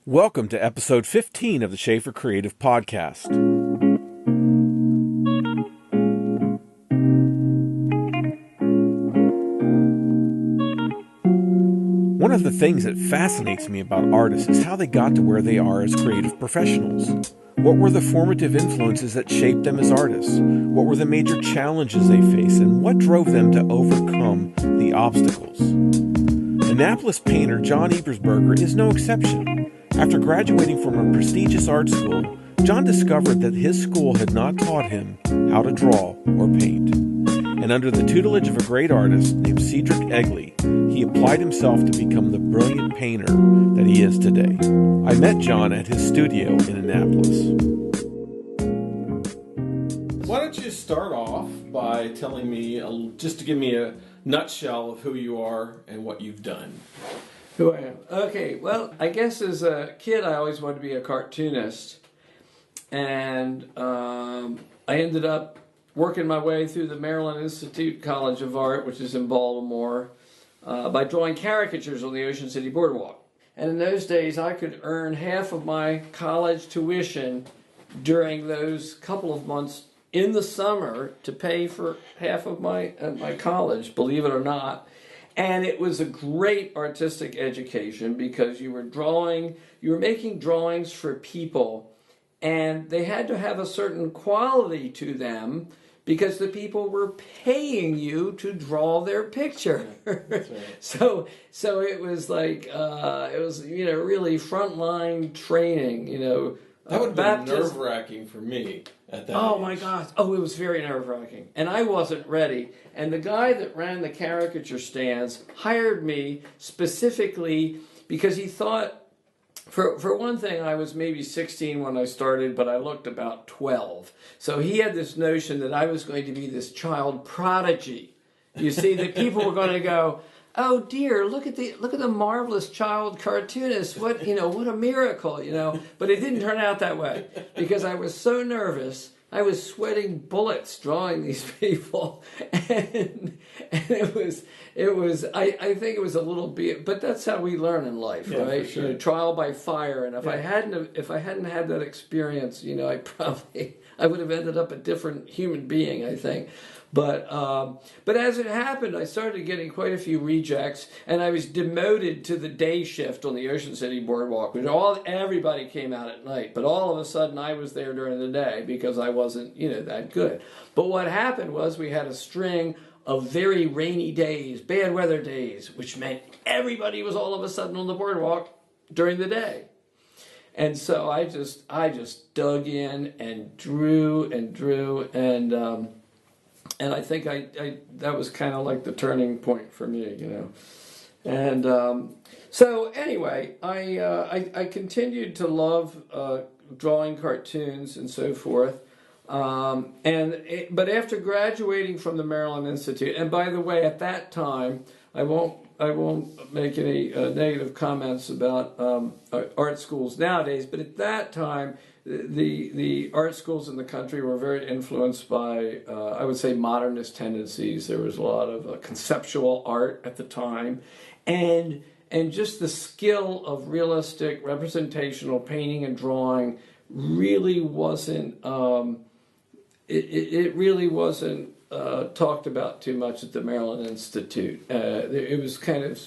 Welcome to episode 15 of the Schaefer Creative Podcast. One of the things that fascinates me about artists is how they got to where they are as creative professionals. What were the formative influences that shaped them as artists? What were the major challenges they faced, and what drove them to overcome the obstacles? Annapolis painter John Ebersberger is no exception. After graduating from a prestigious art school, John discovered that his school had not taught him how to draw or paint. And under the tutelage of a great artist named Cedric Egeli, he applied himself to become the brilliant painter that he is today. I met John at his studio in Annapolis. Why don't you start off by telling me, just to give me a nutshell of who you are and what you've done. Who I am. Okay, well, I guess as a kid I always wanted to be a cartoonist. And I ended up working my way through the Maryland Institute College of Art, which is in Baltimore, by drawing caricatures on the Ocean City Boardwalk. And in those days I could earn half of my college tuition during those couple of months in the summer to pay for half of my college, believe it or not. And it was a great artistic education because you were making drawings for people, and they had to have a certain quality to them because the people were paying you to draw their picture. That's right. So it was like, really frontline training, That would have been nerve-wracking for me at that Oh age. my gosh. Oh, it was very nerve-wracking. And I wasn't ready. And the guy that ran the caricature stands hired me specifically because he thought, for one thing, I was maybe 16 when I started, but I looked about 12. So he had this notion that I was going to be this child prodigy. You see, that people were going to go, oh dear, look at the marvelous child cartoonist. What a miracle, But it didn't turn out that way because I was so nervous. I was sweating bullets drawing these people, and it was. I think it was a little bit, but that's how we learn in life, right? For sure. Trial by fire. And if I hadn't had that experience, I would have ended up a different human being, I think. But as it happened, I started getting quite a few rejects, and I was demoted to the day shift on the Ocean City Boardwalk, which everybody came out at night. But all of a sudden, I was there during the day because I wasn't, that good. But what happened was we had a string of very rainy days, bad weather days, which meant everybody was all of a sudden on the boardwalk during the day. And so I just dug in and drew, and I think that was kind of like the turning point for me, And so anyway, I continued to love drawing cartoons and so forth. But after graduating from the Maryland Institute, and by the way, at that time, I won't make any negative comments about art schools nowadays, but at that time, the art schools in the country were very influenced by, I would say, modernist tendencies. There was a lot of conceptual art at the time, and just the skill of realistic representational painting and drawing really wasn't. It really wasn't talked about too much at the Maryland Institute. It was kind of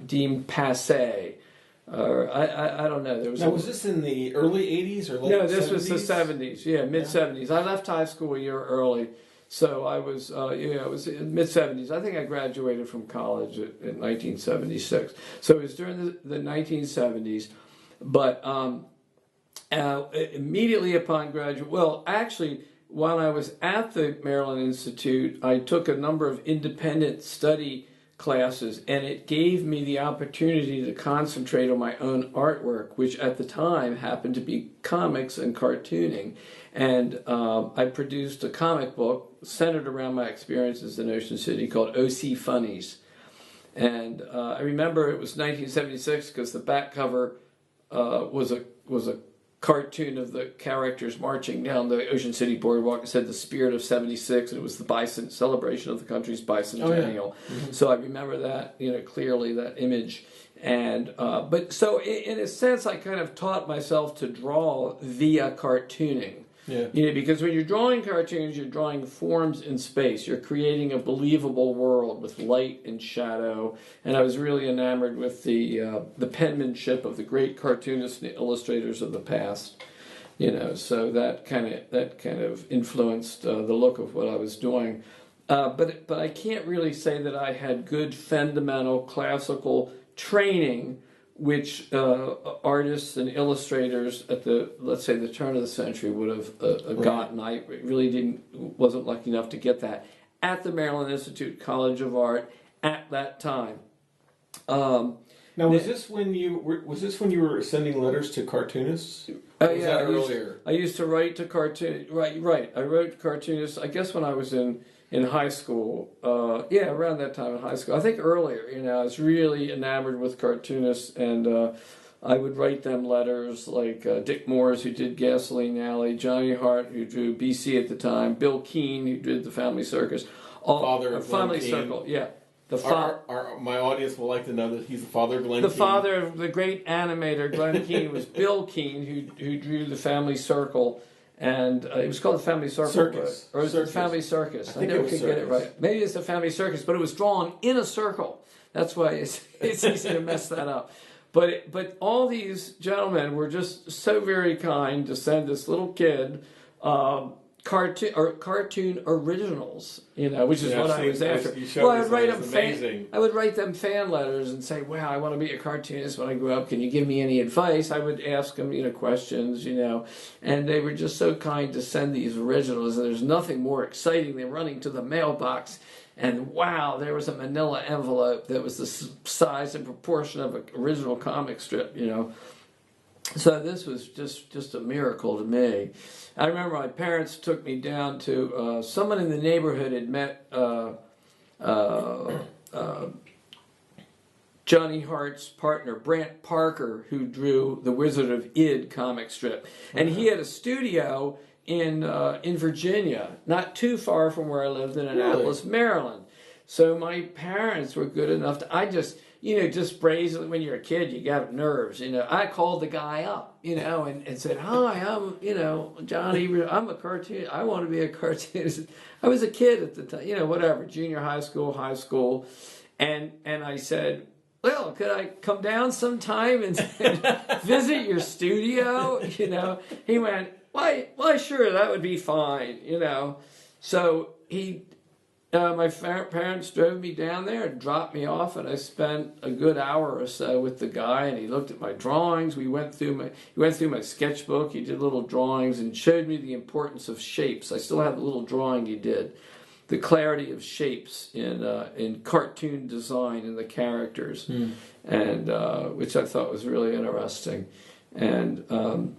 deemed passé. I don't know. Was this in the early 80s or late 70s? No, this was the 70s. Yeah, mid-70s. I left high school a year early, so I was, it was in mid-70s. I think I graduated from college in 1976. So it was during the 1970s. But immediately upon graduation, while I was at the Maryland Institute, I took a number of independent study classes, and it gave me the opportunity to concentrate on my own artwork, which at the time happened to be comics and cartooning. And I produced a comic book centered around my experiences in Ocean City called O.C. Funnies. And I remember it was 1976 because the back cover was a cartoon of the characters marching down the Ocean City Boardwalk. It said the spirit of 76, and it was the celebration of the country's bicentennial. Oh, yeah. Mm-hmm. So I remember that, clearly, that image. And but so in a sense, I kind of taught myself to draw via cartooning. Yeah. Because when you're drawing cartoons, you're drawing forms in space. You're creating a believable world with light and shadow. And I was really enamored with the penmanship of the great cartoonists and illustrators of the past. So that kind of influenced the look of what I was doing. But I can't really say that I had good fundamental classical training, which artists and illustrators at let's say the turn of the century would have gotten. I really wasn't lucky enough to get that at the Maryland Institute College of Art at that time. Now, was this when you were sending letters to cartoonists? Or was that earlier? I used to write to cartoon. Right. I wrote to cartoonists. I guess when I was in high school, around that time in high school. I think earlier, I was really enamored with cartoonists, and I would write them letters like Dick Moores, who did Gasoline Alley, Johnny Hart, who drew BC at the time, Bill Keane, who did the Family Circus. Father of Family Glenn Circle, Keane. yeah. My audience will like to know that he's the father of Glenn Keane. The father of the great animator Glenn Keane was Bill Keane, who drew the Family Circle. And it was called the Family Circle. Circus. Or was it the Family Circus? I never could get it right. Maybe it's the Family Circus, but it was drawn in a circle. That's why it's easy to mess that up. But all these gentlemen were just so very kind to send this little kid cartoon originals, which is what I was after. I would write them fan letters and say, "Wow, I want to be a cartoonist when I grow up. Can you give me any advice?" I would ask them, questions, and they were just so kind to send these originals. And there's nothing more exciting than running to the mailbox and wow, there was a manila envelope that was the size and proportion of an original comic strip, So this was just a miracle to me. I remember my parents took me down to someone in the neighborhood had met Johnny Hart's partner, Brant Parker, who drew the Wizard of Id comic strip. And he had a studio in Virginia, not too far from where I lived in Annapolis, Maryland. So my parents were good enough to, just brazenly, when you're a kid, you got nerves, I called the guy up, and said, "Hi, I'm, John Ebersberger, I'm a cartoon, I want to be a cartoonist." I was a kid at the time, whatever, junior high school. And I said, "Well, could I come down sometime and visit your studio?" He went, why, sure, that would be fine, So my parents drove me down there and dropped me off, and I spent a good hour or so with the guy, and he looked at my drawings. He went through my sketchbook. He did little drawings and showed me the importance of shapes. I still have the little drawing he did, the clarity of shapes in cartoon design in the characters, and which I thought was really interesting, and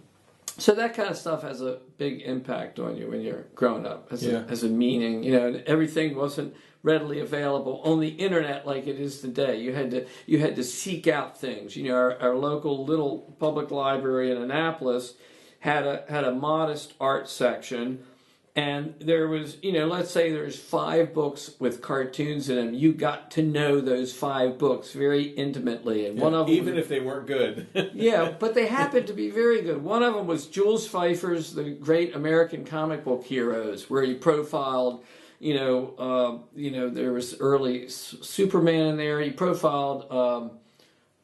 so that kind of stuff has a big impact on you when you're growing up, has a meaning, and everything wasn't readily available on the internet like it is today. You had to seek out things. Our local little public library in Annapolis had a modest art section. And there was, let's say there's 5 books with cartoons in them. You got to know those 5 books very intimately, and one of them, even if they weren't good. Yeah, but they happened to be very good. One of them was Jules Feiffer's The Great American Comic Book Heroes, where he profiled, there was early Superman in there. He profiled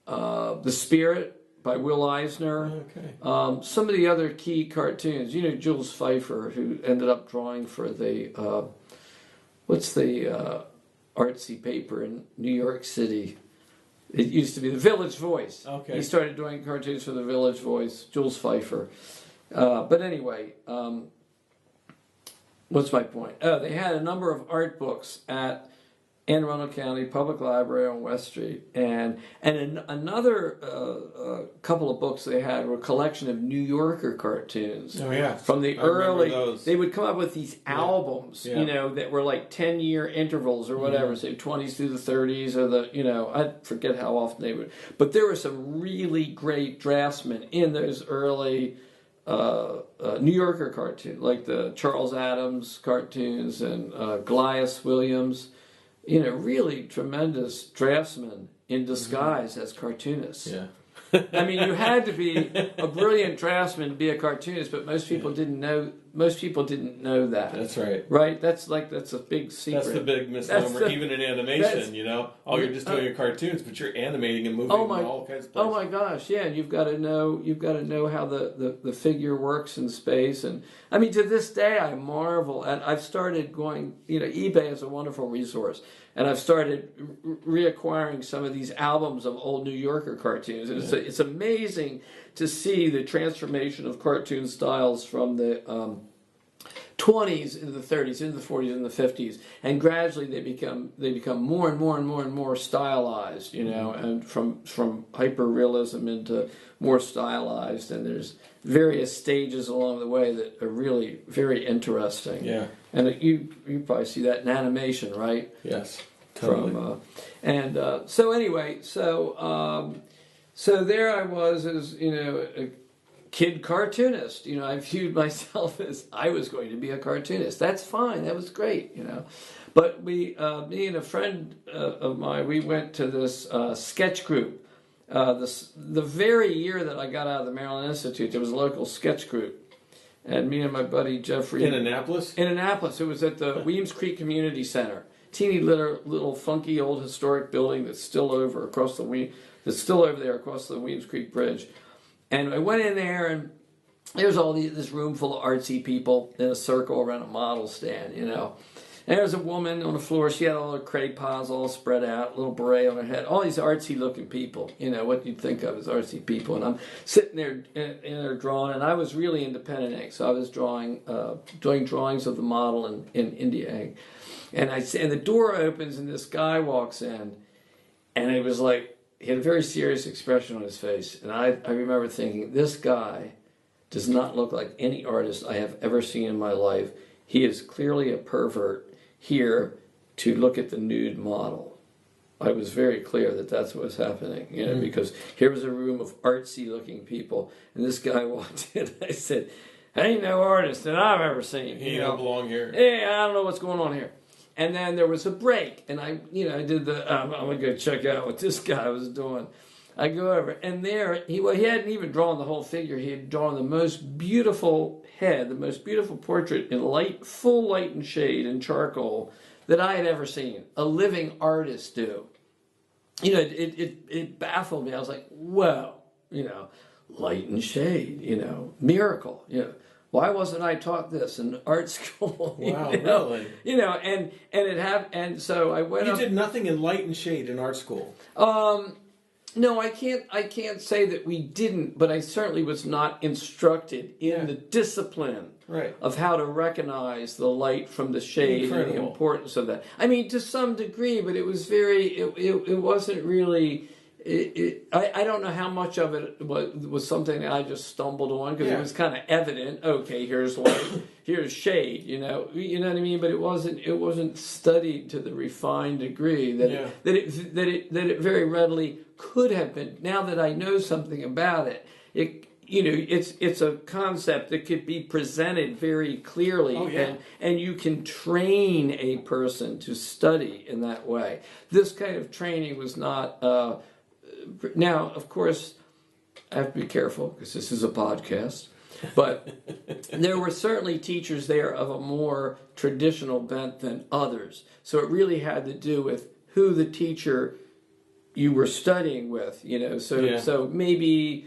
The Spirit by Will Eisner. Okay. Some of the other key cartoons, Jules Feiffer, who ended up drawing for the, what's the artsy paper in New York City? It used to be the Village Voice. Okay. He started doing cartoons for the Village Voice, Jules Feiffer. But anyway, what's my point? Oh, they had a number of art books at Anne Arundel County Public Library on West Street, and another couple of books they had were a collection of New Yorker cartoons. Oh yeah, from the early. They would come up with these albums, Yeah. that were like 10-year intervals or whatever, say 20s through the 30s, or I forget how often they would. But there were some really great draftsmen in those early New Yorker cartoons, like the Charles Addams cartoons and Goliath Williams. Really tremendous draftsmen in disguise as cartoonists. Yeah. I mean, you had to be a brilliant draftsman to be a cartoonist, but most people didn't know. Most people didn't know that. That's right. Right? That's a big secret. That's the big misnomer. Even in animation, you're just doing your cartoons, but you're animating and moving in all kinds of places. Oh my gosh, yeah, and you've got to know how the figure works in space. And I mean, to this day I marvel, and I've started going, eBay is a wonderful resource, and I've started reacquiring some of these albums of old New Yorker cartoons, and it's amazing to see the transformation of cartoon styles from the 20s into the 30s, into the 40s, into the 50s, and gradually they become more and more and more and more stylized, and from hyper realism into more stylized, and there's various stages along the way that are really very interesting. Yeah, and you probably see that in animation, right? Yes, totally. So there I was as a kid cartoonist. I viewed myself as I was going to be a cartoonist. That's fine. That was great. But me and a friend of mine, we went to this sketch group. The very year that I got out of the Maryland Institute, there was a local sketch group, and me and my buddy Jeffrey in Annapolis. In Annapolis, it was at the Weems Creek Community Center, teeny little funky old historic building that's still over there across the Weems Creek Bridge. And I went in there, and there's this room full of artsy people in a circle around a model stand, And there's a woman on the floor. She had all her crayons all spread out, a little beret on her head. All these artsy-looking people, what you'd think of as artsy people. And I'm sitting there in there drawing, and I was really into pen and ink, so I was doing drawings of the model in India ink. And the door opens, and this guy walks in, and it was like, he had a very serious expression on his face, and I remember thinking, this guy does not look like any artist I have ever seen in my life. He is clearly a pervert here to look at the nude model. I was very clear that that's what was happening, because here was a room of artsy-looking people, and this guy walked in. I said, ain't no artist that I've ever seen. He don't belong here. Hey, I don't know what's going on here. And then there was a break, and I did I'm going to go check out what this guy was doing. I go over, and there, he hadn't even drawn the whole figure. He had drawn the most beautiful head, the most beautiful portrait in full light and shade and charcoal that I had ever seen a living artist do. It baffled me. I was like, whoa, light and shade, miracle, Why wasn't I taught this in art school? Wow, really? And it happened. And so I went. You did nothing in light and shade in art school. No, I can't say that we didn't, but I certainly was not instructed in the discipline of how to recognize the light from the shade. Incredible. And the importance of that. I mean, to some degree, but it was it wasn't really. I don't know how much of it was something that I just stumbled on, because it was kind of evident. Okay, here's light, here's shade. You know what I mean. But it wasn't studied to the refined degree that it very readily could have been. Now that I know something about it, it's a concept that could be presented very clearly, and you can train a person to study in that way. This kind of training was not. Now, of course, I have to be careful because this is a podcast, but there were certainly teachers there of a more traditional bent than others. So it really had to do with who the teacher you were studying with, So maybe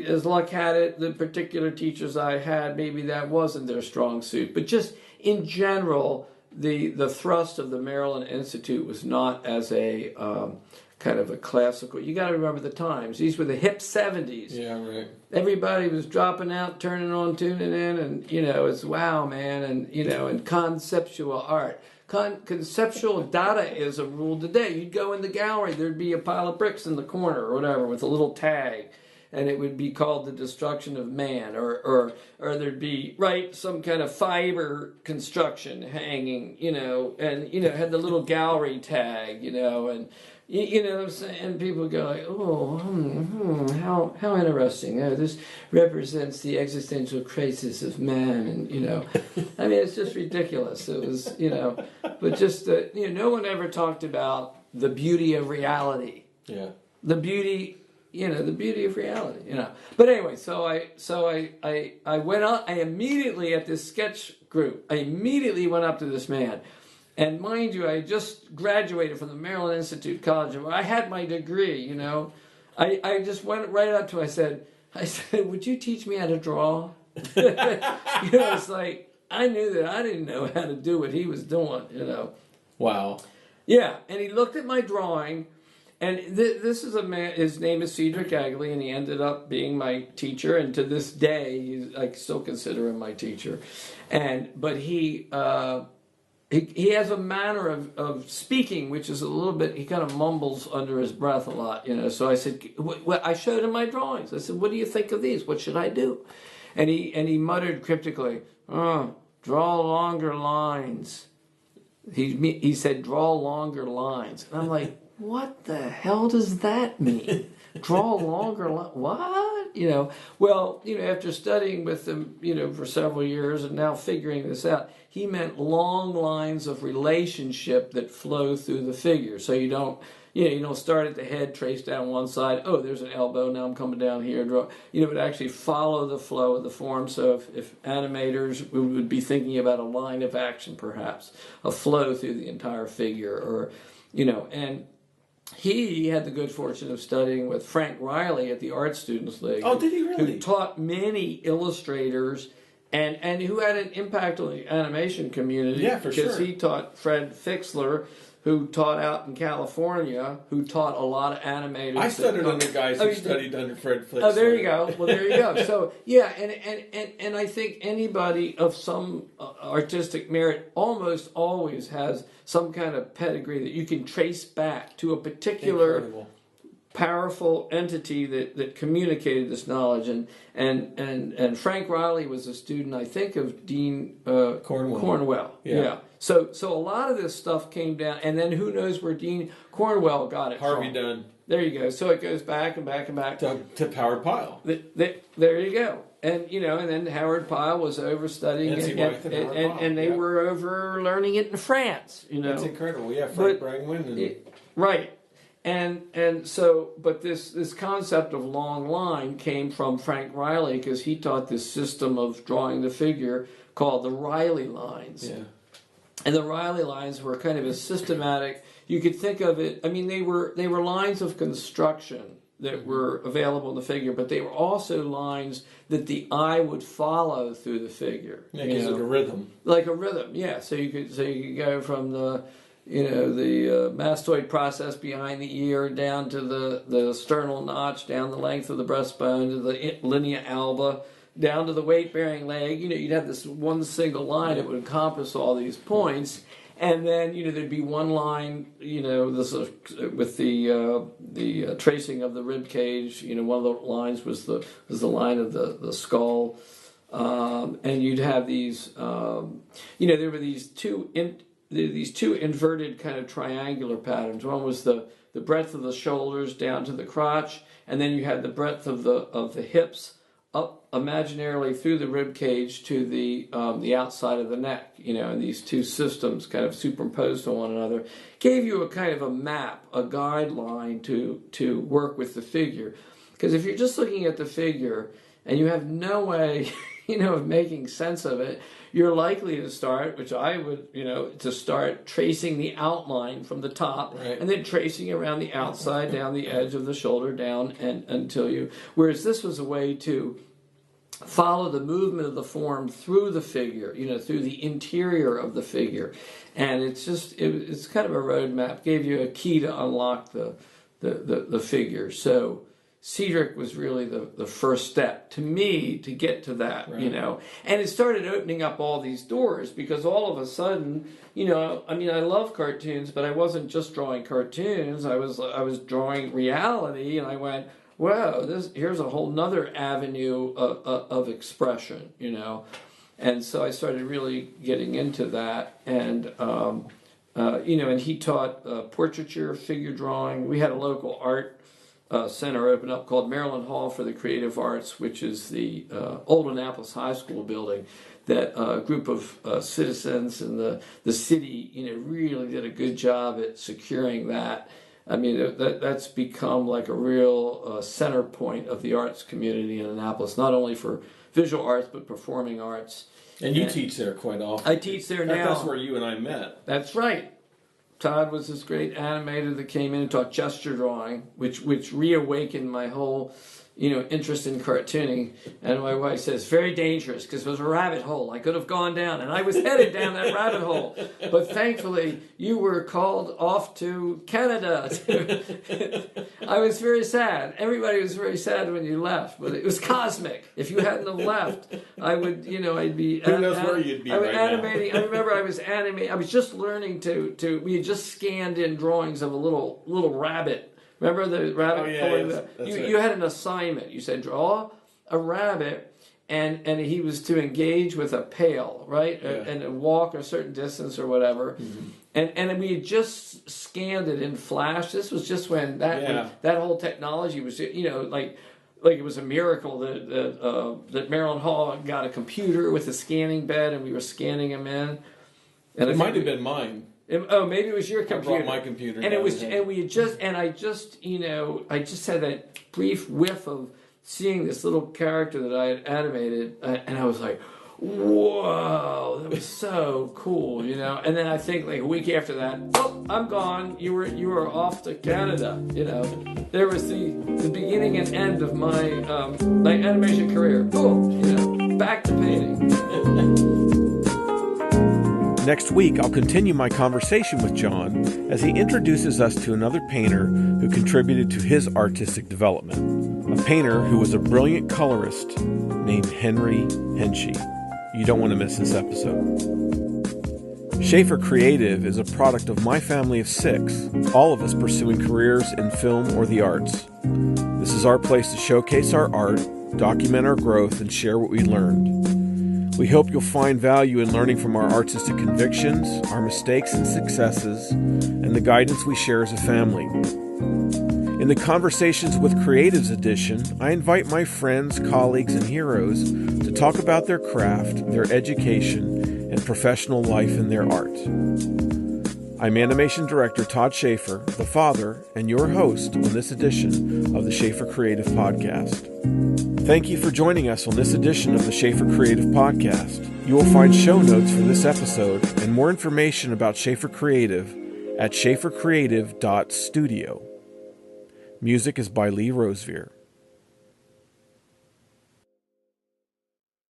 as luck had it, the particular teachers I had, maybe that wasn't their strong suit. But just in general, the thrust of the Maryland Institute was not as a kind of a classical. You got to remember the times. These were the hip 70s. Yeah, right. Everybody was dropping out, turning on, tuning in, and it's wow, man, and conceptual art. Conceptual Dadaism ruled the day. You'd go in the gallery, there'd be a pile of bricks in the corner or whatever with a little tag, and it would be called The Destruction of Man, or there'd be some kind of fiber construction hanging, and had the little gallery tag, and you know what I'm saying? And people go like, oh, how interesting. This represents the existential crisis of man, and I mean, it's just ridiculous. It was, but just no one ever talked about the beauty of reality. Yeah. The beauty, the beauty of reality, But anyway, so I went up, I immediately at this sketch group, I immediately went up to this man. And mind you, I just graduated from the Maryland Institute College, where I had my degree, I just went right up to him, I said, would you teach me how to draw? It's like, I knew that I didn't know how to do what he was doing, Wow. Yeah, and he looked at my drawing, and this is a man, his name is Cedric Egeli, and he ended up being my teacher, and to this day, I still consider him my teacher. But he has a manner of speaking, which is a little bit, he kind of mumbles under his breath a lot, So I said, I showed him my drawings. I said, what do you think of these? What should I do? And he muttered cryptically, draw longer lines. He said, draw longer lines. And I'm like, what the hell does that mean? Draw longer lines? What? Well, after studying with him, for several years and now figuring this out, he meant long lines of relationship that flow through the figure. So you don't start at the head, trace down one side. Oh, there's an elbow. Now I'm coming down here. Draw. But actually follow the flow of the form. So if animators would be thinking about a line of action, perhaps a flow through the entire figure, or and he had the good fortune of studying with Frank Riley at the Art Students League. Oh, did he really? Who taught many illustrators. And who had an impact on the animation community. Yeah, for sure. Because he taught Fred Fixler, who taught out in California, who taught a lot of animators. I studied under guys who studied under Fred Fixler. Oh, there you go. Well, there you go. So, yeah, and I think anybody of some artistic merit almost always has some kind of pedigree that you can trace back to a particular... Incredible. Powerful entity that communicated this knowledge, and Frank Riley was a student, I think, of Dean Cornwell. Yeah. So a lot of this stuff came down, and then who knows where Dean Cornwell got it Harvey from. Dunn. There you go. So it goes back and back and back to Howard Pyle. There you go. And and then Howard Pyle was over studying it, and they were over learning it in France. That's incredible. Yeah, Frank Brangwyn. Right. And so, but this concept of long line came from Frank Riley, because he taught this system of drawing the figure called the Riley lines. Yeah. And the Riley lines were kind of a systematic, you could think of it, I mean, they were lines of construction that were available in the figure, but they were also lines that the eye would follow through the figure. Yeah, because like a rhythm. Like a rhythm, yeah. So you could go from the mastoid process behind the ear down to the sternal notch, down the length of the breastbone to the linea alba, down to the weight-bearing leg. You'd have this one single line that would encompass all these points, and then there'd be one line, this with the tracing of the rib cage. One of the lines was the line of the skull, and you'd have these. There were these two inverted kind of triangular patterns. One was the breadth of the shoulders down to the crotch, and then you had the breadth of the hips up imaginarily through the rib cage to the outside of the neck. And these two systems kind of superimposed on one another gave you a kind of a map, a guideline to work with the figure. Because if you're just looking at the figure and you have no way, of making sense of it, you're likely to start, which I would, to start tracing the outline from the top, right, and then tracing around the outside, down the edge of the shoulder, down and until you. Whereas this was a way to follow the movement of the form through the figure, through the interior of the figure, and it's kind of a roadmap. Gave you a key to unlock the figure. So Cedric was really the first step to me to get to that, right, and it started opening up all these doors, because all of a sudden, I love cartoons, but I wasn't just drawing cartoons. I was drawing reality, and I went, wow, here's a whole nother avenue of expression, and so I started really getting into that, and and he taught portraiture, figure drawing. We had a local art center opened up called Maryland Hall for the Creative Arts, which is the old Annapolis High School building that a group of citizens in the city, really did a good job at securing that. I mean, that's become like a real center point of the arts community in Annapolis, not only for visual arts, but performing arts. And you teach there quite often. I teach there now. That's where you and I met. That's right. Todd was this great animator that came in and taught gesture drawing, which reawakened my whole, interest in cartooning. And my wife says, very dangerous, because it was a rabbit hole. I could have gone down, and I was headed down that rabbit hole. But thankfully, you were called off to Canada. I was very sad. Everybody was very sad when you left, but it was cosmic. If you hadn't have left, I would, I'd be... Who knows where you'd be right animating. now. I remember I was animating. I was just learning to we had just scanned in drawings of a little rabbit. Remember the rabbit? Oh, yeah, You had an assignment. You said, draw a rabbit, and he was to engage with a pail, right? Yeah. And walk a certain distance or whatever. Mm-hmm. And we had just scanned it in Flash. This was just when that whole technology was, like it was a miracle that Maryland Hall got a computer with a scanning bed, and we were scanning them in. And it might have been mine. Maybe it was your computer. I brought my computer. And I just had that brief whiff of seeing this little character that I had animated, and I was like, whoa, that was so cool, And then I think like a week after that, oh, I'm gone. You were off to Canada, There was the beginning and end of my animation career. Cool, back to painting. Next week, I'll continue my conversation with John as he introduces us to another painter who contributed to his artistic development. A painter who was a brilliant colorist named Henry Henshey. You don't want to miss this episode. Schaefer Creative is a product of my family of 6, all of us pursuing careers in film or the arts. This is our place to showcase our art, document our growth, and share what we learned. We hope you'll find value in learning from our artistic convictions, our mistakes and successes, and the guidance we share as a family. In the Conversations with Creatives edition, I invite my friends, colleagues, and heroes to talk about their craft, their education, and professional life in their art. I'm animation director Todd Schaefer, the father, and your host on this edition of the Schaefer Creative Podcast. Thank you for joining us on this edition of the Schaefer Creative Podcast. You will find show notes for this episode and more information about Schaefer Creative at schaefercreative.studio. Music is by Lee Rosevere.